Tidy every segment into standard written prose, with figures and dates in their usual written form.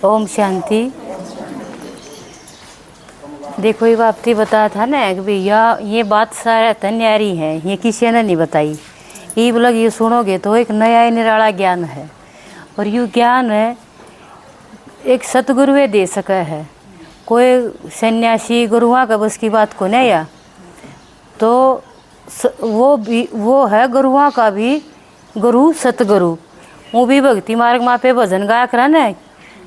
ओम शांति। देखो ये बाप्ती बताया था ना कि भैया ये बात सारा तन्यारी है, ये किसी ने नहीं बताई। ये बोला ये सुनोगे तो एक नया निराला ज्ञान है, और ये ज्ञान है एक सतगुरुए दे सका है। कोई सन्यासी गुरुआ का बस की बात को नहीं या तो वो है गुरुआ का भी गुरु सतगुरु। वो भी भक्ति मार्ग माँ पे भजन गाया करा न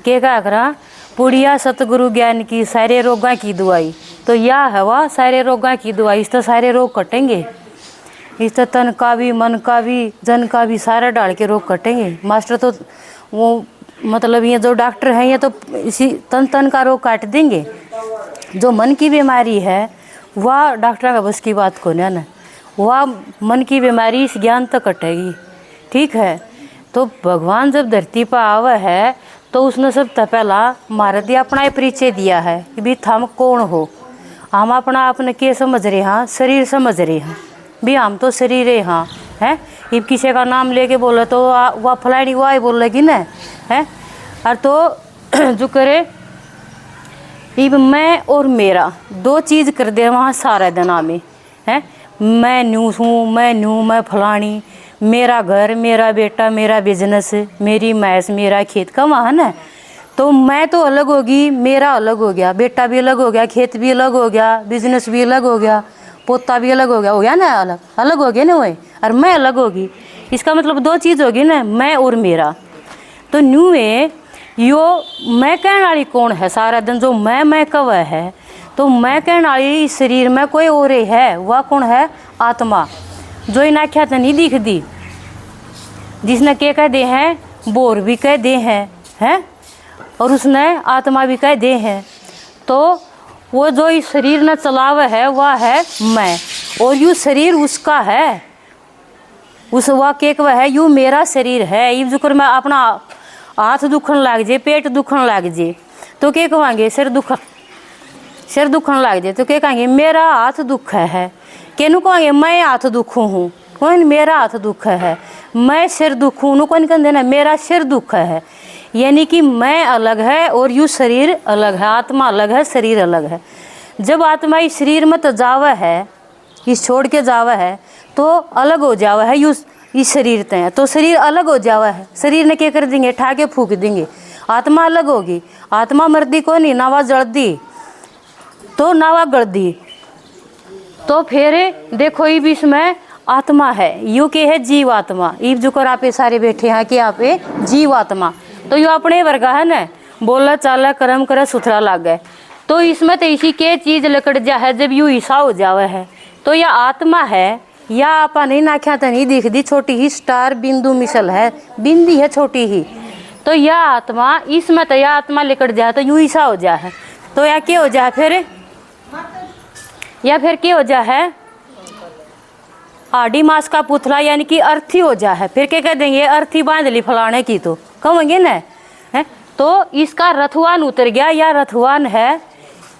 के गा करा पुड़िया सतगुरु ज्ञान की सारे रोगा की दवाई। तो या है वह सारे रोगा की दवाई। इस तो सारे रोग कटेंगे, इस तो तन का भी मन का भी जन का भी सारा डाल के रोग कटेंगे। मास्टर तो वो मतलब ये जो डॉक्टर हैं ये तो इसी तन का रोग काट देंगे। जो मन की बीमारी है वह डॉक्टर का बस की बात को ना, वह मन की बीमारी इस ज्ञान तक कटेगी। ठीक है, तो भगवान जब धरती पर आवा है तो उसने सब पहला मार दिया, अपना ही परिचय दिया है कि भी थम कौन हो। हम अपना आपने के समझ रहे हैं, शरीर समझ रहे हैं भी हम तो शरीर है हाँ है। इब किसी का नाम लेके बोले तो वह फलानी वाह बोल लगी न है। और तो जो करे इब मैं और मेरा दो चीज़ कर दे वहाँ सारा दिन में है। मैं न्यू हूँ, मैं फलानी, मेरा घर, मेरा बेटा, मेरा बिजनेस, मेरी मैस, मेरा खेत का वहाँ ना। तो मैं तो अलग होगी, मेरा अलग हो गया, बेटा भी अलग हो गया, खेत भी अलग हो गया, बिजनेस भी अलग हो गया, पोता भी अलग हो गया ना, अलग अलग हो गया ना वही। और मैं अलग होगी, इसका मतलब दो चीज़ होगी ना, मैं और मेरा। तो न्यू में यो मैं कहने वाली कौन है सारा दिन, जो मैं कब है। तो मैं कहने वाली इस शरीर में कोई और है, वह कौन है? आत्मा। जो इन आख्या तो नहीं दिख दी, जिसने के कह दे हैं बोर भी कह दे हैं और उसने आत्मा भी कह दे हैं। तो वो जो इस शरीर ने चलावे है वह है मैं, और यू शरीर उसका है, उस वह के वह है यू मेरा शरीर है। ये जो कर मैं अपना हाथ दुखन लाग जे, पेट दुखन लाग जे तो क्या कहेंगे? सिर दुखन लाग जे तो क्या कहेंगे? मेरा हाथ दुख है। केनू कहेंगे मैं हाथ दुखू हूँ, कौन मेरा हाथ दुख है। मैं सिर दुखू हूँ कौन कह देना मेरा सिर दुख है। यानी कि मैं अलग है और यू शरीर अलग है, आत्मा अलग है, शरीर अलग है। जब आत्मा इस शरीर में तो जावा है, इस छोड़ के जावा है तो अलग हो जावा है यू इस शरीर ते, तो शरीर अलग हो जावा है। शरीर ने क्या कर देंगे? ठाके फूक देंगे, आत्मा अलग होगी। आत्मा मर्दी को नहीं, नावा जड़ दी तो नावा गड़ दी। तो फिर देखो ये बीच में आत्मा है, यू के है जीव आत्मा। ईब जो कर आप सारे बैठे हैं कि आप जीव आत्मा, तो यू अपने वर्गा है न, बोला चाला कर्म करे सुथरा लाग गए। तो इसमें तो इसी के चीज लकड़ जा है जब यू ईसा हो जावे है। तो यह आत्मा है, या आपा नहीं नाख्या तो नहीं दिख दी, छोटी ही स्टार बिंदु मिसल है, बिंदी है छोटी ही। तो यह आत्मा इसमें तो यह आत्मा लिकट जाए तो यूं ईसा हो जा है। तो यह क्या हो जाए फिर? या फिर क्या हो जा है? आड़ी मास का पुतला यानी कि अर्थी हो जा है। फिर क्या कह देंगे? अर्थी बांध ली फलाने की, तो कहेंगे न है। तो इसका रथवान उतर गया, या रथवान है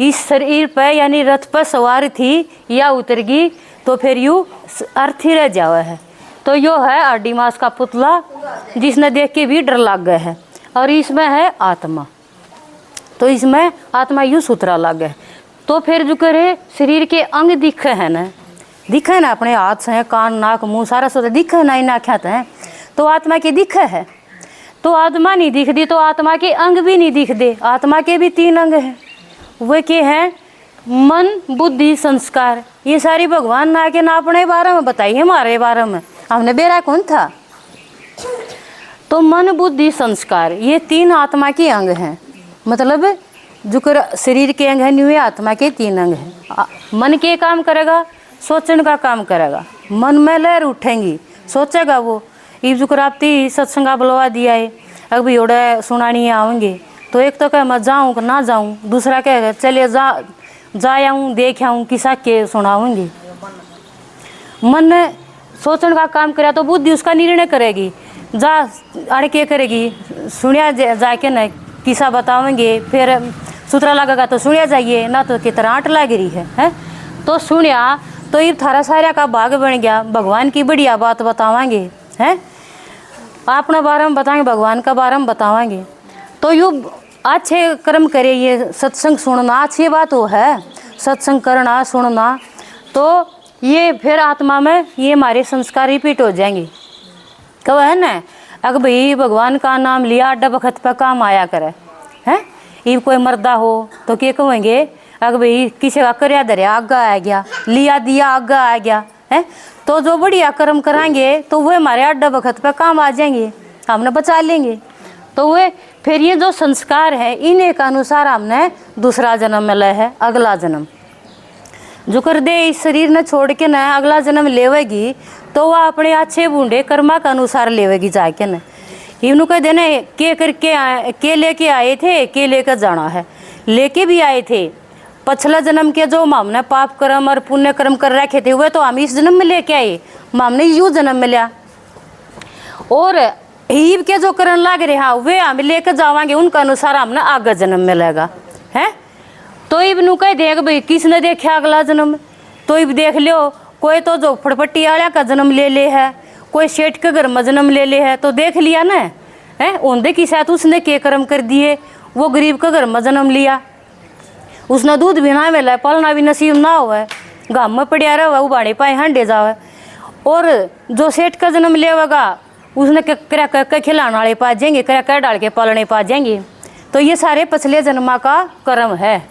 इस शरीर पर यानी रथ पर सवार थी या उतर गई, तो फिर यू अर्थी रह जावा है। तो यो है आड़ी मास का पुतला जिसने देख के भी डर लग गया है। और इसमें है आत्मा, तो इसमें आत्मा यू सूत्रा लग गया। तो फिर जो करे शरीर के अंग दिखे है ना, दिखे ना, अपने हाथ से कान नाक मुंह सारा सोचा दिखे ना, इन आख्यात हैं तो आत्मा के दिखे है। तो आत्मा नहीं दिख दी तो आत्मा के अंग भी नहीं दिख दे। आत्मा के भी 3 अंग हैं, वे के हैं? मन बुद्धि संस्कार। ये सारी भगवान ना के ना अपने बारे में बताई है, हमारे बारे में हमने बेरा कौन था। तो मन बुद्धि संस्कार ये 3 आत्मा के अंग हैं। मतलब जो कर शरीर के अंग है न्यू आत्मा के 3 अंग हैं। मन के काम करेगा, सोचने का काम करेगा, मन में लहर उठेंगी, सोचेगा वो। ये जो कर आपती सत्संगा बुलवा दिया है, अब योड़ा सुनानी आवेंगे तो एक तो कह मैं जाऊँ कि ना जाऊँ, दूसरा कहेगा चलिए जा आऊँ देख आऊँ, किसा के सुनाऊँगी। मन ने सोचने का काम करे तो बुद्धि उसका निर्णय करेगी, जा अड़ के करेगी, सुनिया जाके न किसा बतावेंगे, फिर सूत्रा लगेगा तो सुनिया जाइए ना, तो कितना आट लग रही है। तो सुनिया तो ये थारा सारा का भाग बन गया। भगवान की बढ़िया बात बतावाएंगे हैं, अपने बारे में बताएंगे, भगवान का बारे में बतावाएंगे। तो यू अच्छे कर्म करे, ये सत्संग सुनना अच्छी बात वो है, सत्संग करना सुनना, तो ये फिर आत्मा में ये हमारे संस्कार रिपीट हो जाएंगे। कब है ना, अगर भाई भगवान का नाम लिया अड्डा वक्त पर काम आया करे हैं, ये कोई मर्दा हो तो क्या कहेंगे, अगर भाई किसी का कर्या धरिया आगा आ गया, लिया दिया आगा आ गया है, तो जो बढ़िया कर्म कराएंगे तो वो हमारे अड्डा वक्त पर काम आ जाएंगे, हमने बचा लेंगे। तो वे फिर ये जो संस्कार है इन्हीं के अनुसार हमने दूसरा जन्म मिला है, अगला जन्म जो कर दे इस शरीर ने छोड़ के न अगला जन्म लेवेगी, तो वह अपने अच्छे बूढ़े कर्मा के अनुसार लेवेगी जाके न। इन्हों कह देना के करके आए, के लेके आए थे, के लेकर जाना है, लेके भी आए थे। पिछला जन्म के जो हमने पाप कर्म और पुण्य कर्म कर रखे थे वह तो हम इस जन्म में लेके आए, हमने यूँ जन्म मिला, और ईब के जो करन लग रहे हाँ वे हम लेकर जावांगे, उनका अनुसार हमने आगे जन्म मिलेगा है। तो इब नु कह देगा भाई किसने देखा अगला जन्म, तो इब देख लियो, कोई तो जो फड़पट्टी आया का जन्म ले है, कोई सेठ के घर में जन्म ले है, तो देख लिया ना है, ओंदे की साथ उसने के कर्म कर दिए, वो गरीब के घर में जन्म लिया, उसने दूध भी ना मिला, पलना भी नसीब ना हुआ, गाँव में पड़िया रहा उबाड़े पाए हांडे जावे, और जो सेठ का जन्म लेगा उसने क्या खिलाने वाले पा जाएंगे, क्या डाल के पालने पा जाएंगे। तो ये सारे पिछले जन्मा का कर्म है,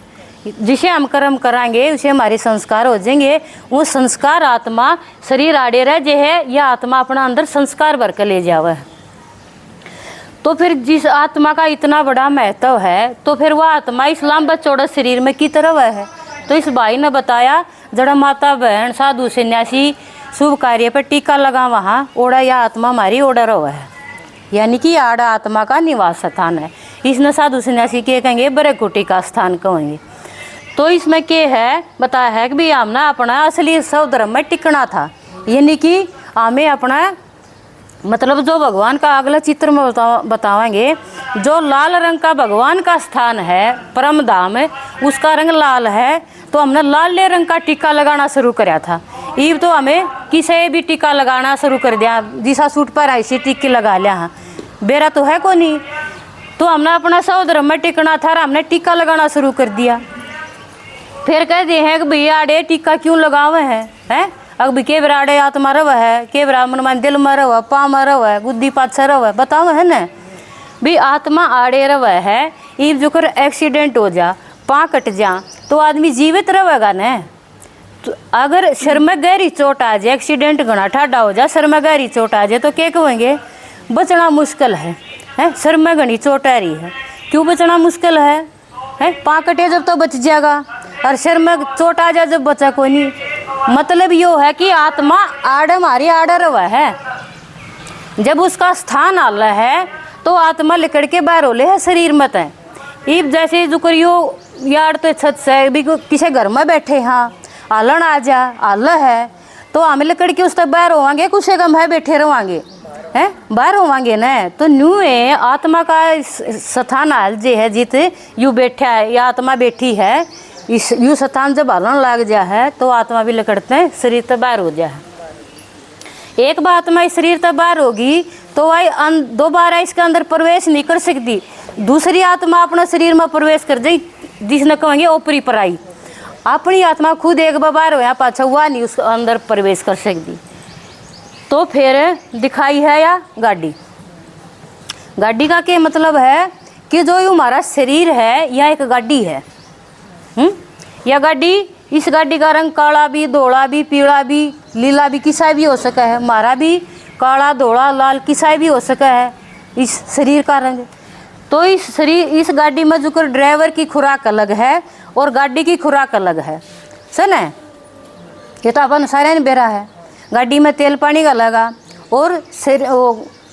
जिसे हम कर्म कराएंगे उसे हमारे संस्कार हो जाएंगे। वो संस्कार आत्मा शरीर आड़े रह जे है, यह आत्मा अपना अंदर संस्कार भर के ले जावे। तो फिर जिस आत्मा का इतना बड़ा महत्व है, तो फिर वह आत्मा इस लंबा चौड़ा शरीर में की तरह है। तो इस भाई ने बताया जड़ा माता बहन साधु सन्यासी शुभ कार्य पर टीका लगा वहाँ ओड़ा, यह आत्मा हमारी ओड़ा रहा है, यानी कि आड़ा आत्मा का निवास स्थान है। इसने साधु सन्यासी के कहेंगे बड़े कुटी का स्थान कहेंगे। तो इसमें क्या है बताया है कि भी हमने अपना असली सब धर्म में टिकना था, यानी कि हमें अपना मतलब जो भगवान का अगला चित्र में बतावेंगे, जो लाल रंग का भगवान का स्थान है परम धाम, उसका रंग लाल है, तो हमने लाल रंग का टीका लगाना शुरू कराया था। ईब तो हमें किसी भी टीका लगाना शुरू कर दिया, जिसा सूट पर ऐसी टिक्की लगा लिया, हाँ बेरा तो है को नहीं, तो हमने अपना सब धर्म में टिकना था, हमने टीका लगाना शुरू कर दिया। फिर कहते हैं कि भैया आड़े टीका क्यों लगावे हैं, अब भी के बराड़े आत्मा रव है, के बरा मन मन दिल में रव, पा में रव है, बुद्धि पाछा रव है, बताओ है ना भी आत्मा आड़े रव है। ईब जो कर एक्सीडेंट हो जा, पा कट जा, तो आदमी जीवित रहेगा न। तो अगर सिर में गहरी चोट आ जाए, एक्सीडेंट घना ठाडा हो जाए, सिर में गहरी चोट आ जाए, तो क्या कहेंगे बचना मुश्किल है, सिर में घनी चोट आ रही है, क्यों बचना मुश्किल है, पा कटे जब तो बच जाएगा, और सिर में चोट आ जाए जब बचा कोई नहीं। मतलब यो है कि आत्मा आड़ हमारी आड़ रवा है, जब उसका स्थान आला है तो आत्मा लिकड़ के बाहर होले है शरीर में तय। ईब जैसे जो करियो यार तो छत से भी किसी घर में बैठे हाँ आलन आ जा आल है, तो हम लिकड़ के उस तक बाहर होवांगे, कुछ कम है बैठे रहोगे हैं बाहर होवांगे न। तो न्यू है आत्मा का स्थान हाल जे है जित यू बैठा है, या आत्मा बैठी है, इस यू स्थान जब हलन लग जा है तो आत्मा भी लकड़ते हैं शरीर तक बाहर हो जाए। एक बार आत्मा इस शरीर तक बाहर होगी तो वह दोबारा इसके अंदर प्रवेश नहीं कर सकती, दूसरी आत्मा अपना शरीर में प्रवेश कर जाए, जिसने कहेंगे ओपरी पराई। अपनी आत्मा खुद एक बार बाहर हो पाछा हुआ नहीं उसके अंदर प्रवेश कर सकती। तो फिर दिखाई है या गाड़ी, गाड़ी का क्या मतलब है कि जो ये हमारा शरीर है यह एक गाड़ी है। यह गाड़ी, इस गाड़ी का रंग काला भी, धोला भी, पीला भी, लीला भी, किसा भी हो सका है। हमारा भी काला, धोला, लाल किसा भी हो सका है इस शरीर का रंग। तो इस शरीर इस गाड़ी में जो कर ड्राइवर की खुराक अलग है और गाड़ी की खुराक अलग है, सुन है ये तो अपन सारे ने बेरा है। गाड़ी में तेल पानी का लगा, और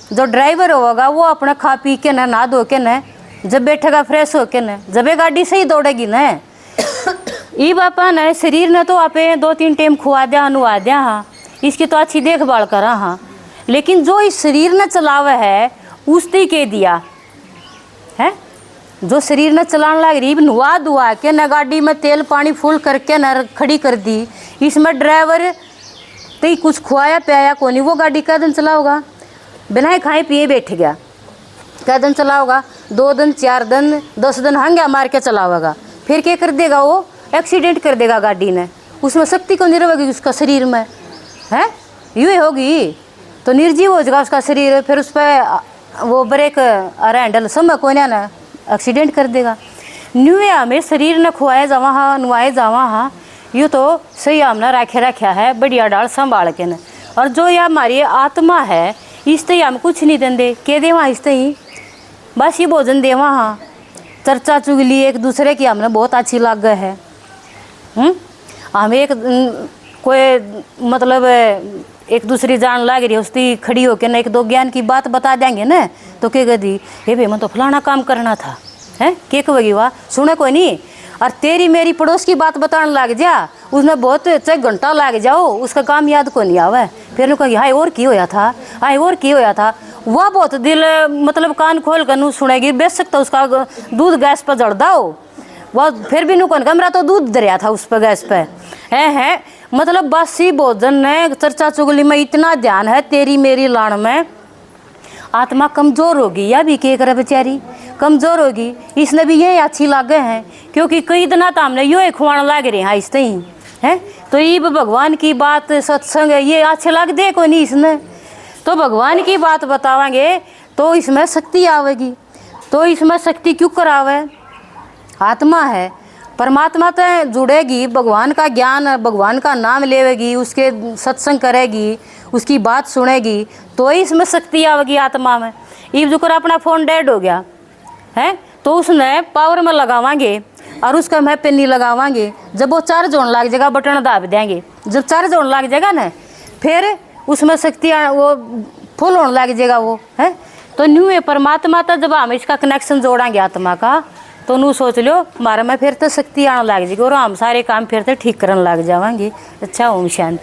जो ड्राइवर होगा वो अपना खा पी के न नहा धो के न जब बैठेगा फ्रेश हो के न जब ये गाड़ी सही दौड़ेगी न। ये बापा न शरीर ने तो आपे 2-3 टाइम खुआ दिया नुआ दिया हाँ, इसकी तो अच्छी देखभाल करा हाँ, लेकिन जो इस शरीर ने चलावे है उसने के दिया है, जो शरीर ने चलाने लग रही नुआ धुआ के न गाड़ी में तेल पानी फुल करके न खड़ी कर दी, इसमें ड्राइवर तो कुछ खुआया पियाया को नहीं, वो गाड़ी का दिन चलाओगा बिना खाए पिए बैठ गया कै दिन चलाओगा, 2 दिन 4 दिन 10 दिन हंगा मार के चलावेगा, फिर क्या कर देगा वो, एक्सीडेंट कर देगा गाड़ी ने। उसमें शक्ति को नहीं रहेगी उसका शरीर में, है यूँ ही होगी तो निर्जीव हो जाएगा उसका शरीर। फिर उस पर वो ब्रेक अरे हैंडल समय को ना एक्सीडेंट कर देगा। न्यूए हमें शरीर न खुआए जावा हाँ, नुआए जावा हाँ, यूँ तो सही हमने रखे रखा है बढ़िया डाल संभाल के न। और जो ये हमारी आत्मा है इस तई हम कुछ नहीं देंगे, के देवा इस तई बस ये भोजन देवा हाँ, चर्चा चुगली एक दूसरे की हमने बहुत अच्छी लग गए है। हमें एक कोई मतलब एक दूसरी जान लग रही है उसकी खड़ी होकर ना 1-2 ज्ञान की बात बता देंगे ना तो क्या कदी हे भाई मैं तो फलाना काम करना था, है के कहेगी वाह सुने कोई नहीं। और तेरी मेरी पड़ोस की बात बताने लग जा, उसमें बहुत 1 घंटा लग जाओ उसका काम याद को नहीं आवे, फिर कहेगी हाय और की होया था, हाय और की होया था। वह बहुत दिल मतलब कान खोल कर नू सुनेगी, बेच सकता उसका दूध गैस पर जड़ दाओ, वह फिर भी नू कौन मेरा तो दूध दरिया था उस पर गैस पे है। मतलब बासी भोजन ने चर्चा चुगली में इतना ध्यान है, तेरी मेरी लान में आत्मा कमजोर होगी या भी के करे बेचारी कमजोर होगी। इसने भी ये अच्छी लागे हैं क्योंकि कई दिन तो हमने यो खुआने लग रहे हैं इसते ही है। तो ये भगवान की बात सत्संग है ये अच्छे लग दे कोई नहीं इसने, तो भगवान की बात बतावेंगे तो इसमें शक्ति आवेगी। तो इसमें शक्ति क्यों करावे, आत्मा है परमात्मा तो जुड़ेगी, भगवान का ज्ञान भगवान का नाम लेवेगी, उसके सत्संग करेगी, उसकी बात सुनेगी तो ही इसमें शक्ति आवेगी आत्मा में। ये जो कर अपना फ़ोन डेड हो गया है तो उसने पावर में लगावांगे और उसका मैं पिन नहीं लगावांगे, जब वो चार्ज होने लग जाएगा बटन दाब देंगे, जब चार्ज होने लग जाएगा ना फिर उसमें शक्ति वो फुल होने लग जाएगा वो है। तो न्यू है परमात्मा तो जब हम इसका कनेक्शन जोड़ेंगे आत्मा का तो नू सोच लो हमारे में फिर तो शक्ति आने लग जाएगी और हम सारे काम फिर तो ठीक करने लग जाएंगे। अच्छा ओम शांति।